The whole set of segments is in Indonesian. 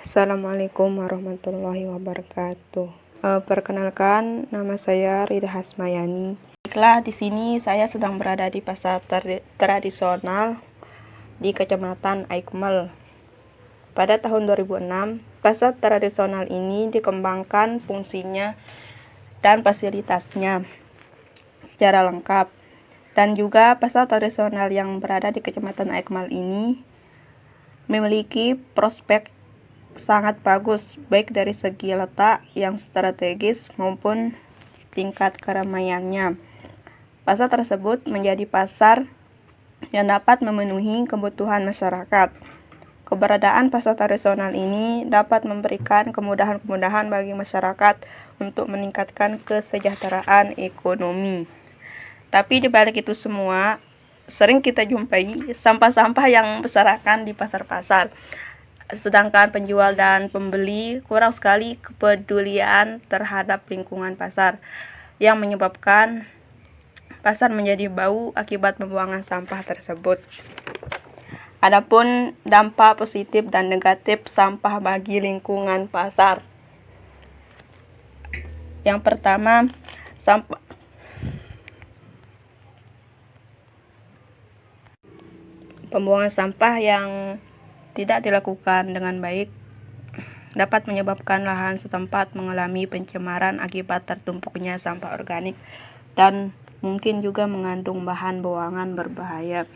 Assalamualaikum warahmatullahi wabarakatuh. Perkenalkan, nama saya Rida Hasmayani. Baiklah, di sini saya sedang berada di pasar tradisional di Kecamatan Aikmal. Pada tahun 2006, pasar tradisional ini dikembangkan fungsinya dan fasilitasnya secara lengkap. Dan juga pasar tradisional yang berada di Kecamatan Aikmal ini memiliki prospek sangat bagus, baik dari segi letak yang strategis maupun tingkat keramaiannya. Pasar tersebut menjadi pasar yang dapat memenuhi kebutuhan masyarakat. Keberadaan pasar tradisional ini dapat memberikan kemudahan-kemudahan bagi masyarakat untuk meningkatkan kesejahteraan ekonomi. Tapi di balik itu semua, sering kita jumpai sampah-sampah yang berserakan di pasar-pasar. Sedangkan penjual dan pembeli kurang sekali kepedulian terhadap lingkungan pasar, yang menyebabkan pasar menjadi bau akibat pembuangan sampah tersebut. Adapun dampak positif dan negatif sampah bagi lingkungan pasar. Yang pertama, pembuangan sampah yang tidak dilakukan dengan baik dapat menyebabkan lahan setempat mengalami pencemaran akibat tertumpuknya sampah organik dan mungkin juga mengandung bahan buangan berbahaya.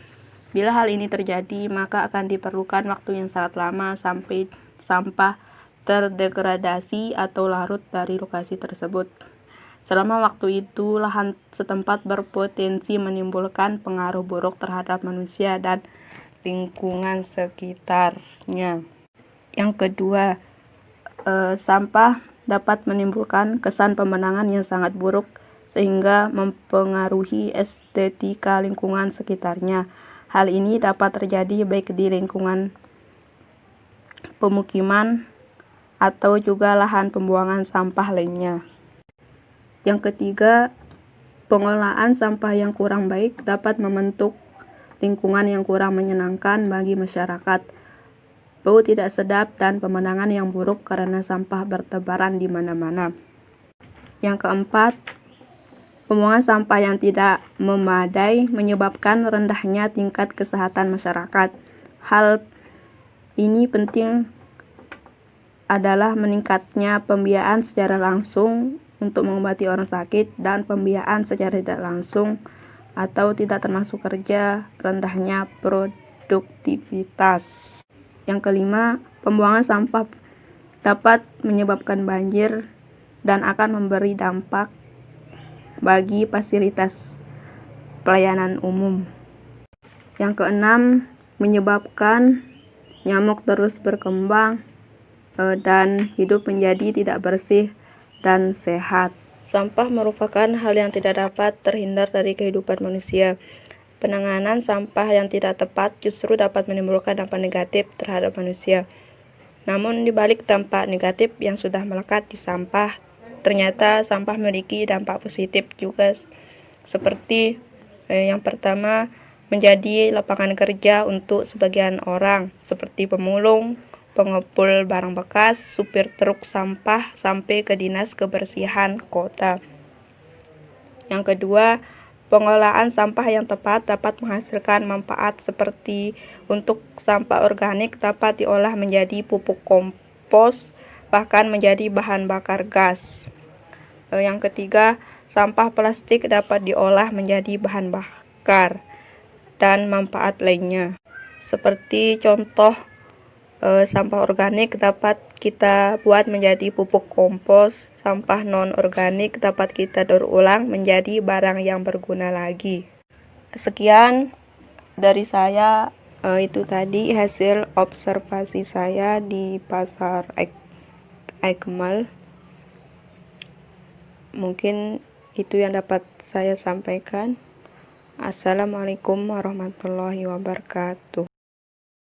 Bila hal ini terjadi, maka akan diperlukan waktu yang sangat lama sampai sampah terdegradasi atau larut dari lokasi tersebut. Selama waktu itu, lahan setempat berpotensi menimbulkan pengaruh buruk terhadap manusia dan lingkungan sekitarnya. Yang kedua, sampah dapat menimbulkan kesan pemandangan yang sangat buruk sehingga mempengaruhi estetika lingkungan sekitarnya. Hal ini dapat terjadi baik di lingkungan pemukiman atau juga lahan pembuangan sampah lainnya. Yang ketiga, pengelolaan sampah yang kurang baik dapat membentuk lingkungan yang kurang menyenangkan bagi masyarakat. Bau tidak sedap dan pemandangan yang buruk karena sampah bertebaran di mana-mana. Yang keempat, pembuangan sampah yang tidak memadai menyebabkan rendahnya tingkat kesehatan masyarakat. Hal ini penting adalah meningkatnya pembiayaan secara langsung untuk mengobati orang sakit dan pembiayaan secara tidak langsung atau tidak termasuk kerja, rendahnya produktivitas. Yang kelima, pembuangan sampah dapat menyebabkan banjir dan akan memberi dampak bagi fasilitas pelayanan umum. Yang keenam, menyebabkan nyamuk terus berkembang dan hidup menjadi tidak bersih dan sehat. Sampah merupakan hal yang tidak dapat terhindar dari kehidupan manusia. Penanganan sampah yang tidak tepat justru dapat menimbulkan dampak negatif terhadap manusia. Namun di balik dampak negatif yang sudah melekat di sampah, ternyata sampah memiliki dampak positif juga, seperti yang pertama, menjadi lapangan kerja untuk sebagian orang, seperti pemulung, pengepul barang bekas, supir truk sampah, sampai ke dinas kebersihan kota. Yang kedua, pengelolaan sampah yang tepat dapat menghasilkan manfaat seperti untuk sampah organik dapat diolah menjadi pupuk kompos, bahkan menjadi bahan bakar gas. Yang ketiga, sampah plastik dapat diolah menjadi bahan bakar dan manfaat lainnya. Seperti contoh, sampah organik dapat kita buat menjadi pupuk kompos, sampah non-organik dapat kita daur ulang menjadi barang yang berguna lagi. Sekian dari saya, itu tadi hasil observasi saya di pasar Aikmal. Mungkin itu yang dapat saya sampaikan. Assalamualaikum warahmatullahi wabarakatuh.